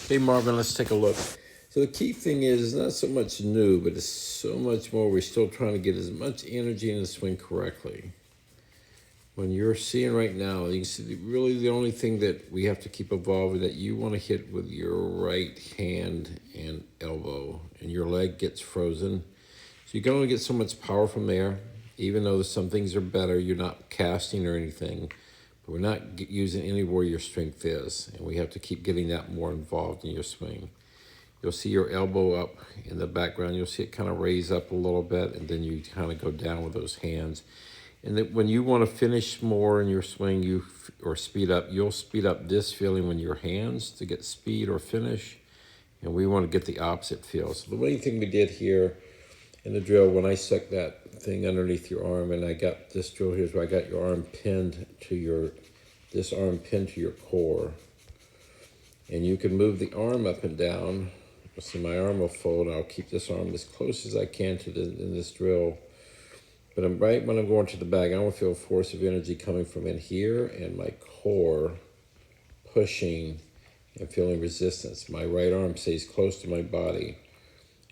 Hey Marvin, let's take a look. So the key thing is not so much new, but it's so much more. We're still trying to get as much energy in the swing correctly. When you're seeing right now, you can see really the only thing that we have to keep evolving that you want to hit with your right hand and elbow, and your leg gets frozen. So you can only get so much power from there. Even though some things are better, you're not casting or anything, but we're not using anywhere your strength is, and we have to keep getting that more involved in your swing. You'll see your elbow up in the background. You'll see it kind of raise up a little bit, and then you kind of go down with those hands. And that when you want to finish more in your swing, or speed up, you'll speed up this feeling when your hands to get speed or finish. And we want to get the opposite feel. So the main thing we did here in the drill, when I stuck that thing underneath your arm, and I got this drill here, where I got your arm pinned to this arm pinned to your core. And you can move the arm up and down. So my arm will fold. I'll keep this arm as close as I can to in this drill. But right when I'm going to the bag, I want to feel a force of energy coming from in here and my core pushing and feeling resistance. My right arm stays close to my body.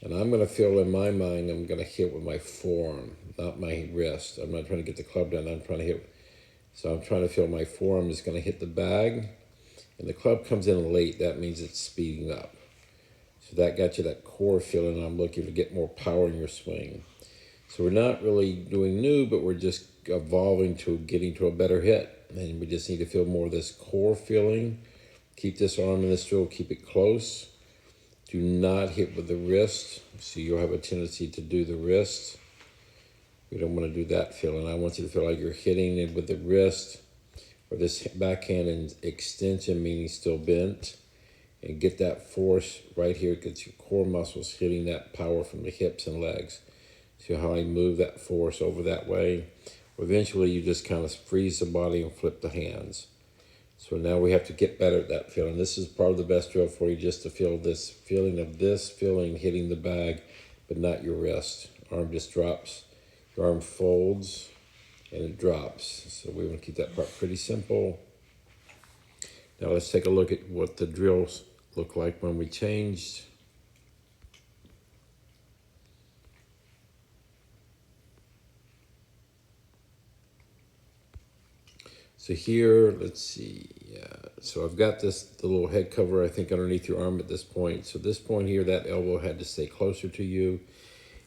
And I'm going to feel in my mind, I'm going to hit with my forearm, not my wrist. I'm not trying to get the club down. I'm trying to hit. So I'm trying to feel my forearm is going to hit the bag. And the club comes in late. That means it's speeding up. So that got you that core feeling. I'm looking to get more power in your swing. So we're not really doing new, but we're just evolving to getting to a better hit. And we just need to feel more of this core feeling. Keep this arm in this drill, keep it close. Do not hit with the wrist. So you'll have a tendency to do the wrist. We don't want to do that feeling. I want you to feel like you're hitting it with the wrist, or this backhand extension, meaning still bent. And get that force right here. It gets your core muscles hitting that power from the hips and legs. See how I move that force over that way? Eventually, you just kind of freeze the body and flip the hands. So now we have to get better at that feeling. This is probably the best drill for you, just to feel this feeling hitting the bag, but not your wrist. Arm just drops. Your arm folds, and it drops. So we want to keep that part pretty simple. Now let's take a look at what the drills look like when we changed. So here, let's see, so I've got the little head cover, I think, underneath your arm at this point. So this point here, that elbow had to stay closer to you.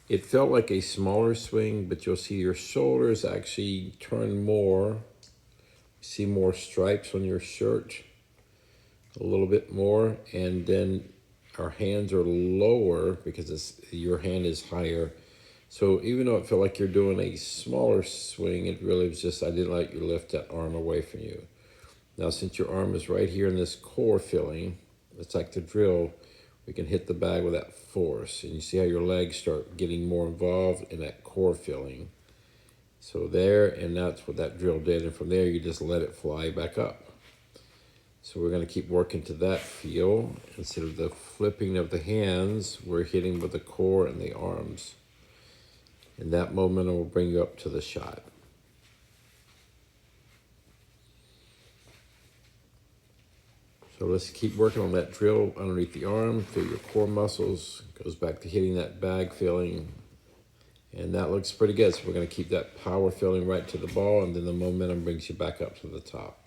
It felt like a smaller swing, but you'll see your shoulders actually turn more. See more stripes on your shirt, a little bit more. And then our hands are lower because your hand is higher. So even though it felt like you're doing a smaller swing, it really was just, I didn't let you lift that arm away from you. Now, since your arm is right here in this core feeling, it's like the drill, we can hit the bag with that force. And you see how your legs start getting more involved in that core feeling. So there, and that's what that drill did. And from there, you just let it fly back up. So we're going to keep working to that feel. Instead of the flipping of the hands, we're hitting with the core and the arms. And that momentum will bring you up to the shot. So let's keep working on that drill underneath the arm. Feel your core muscles. Goes back to hitting that bag feeling. And that looks pretty good. So we're going to keep that power feeling right to the ball, and then the momentum brings you back up to the top.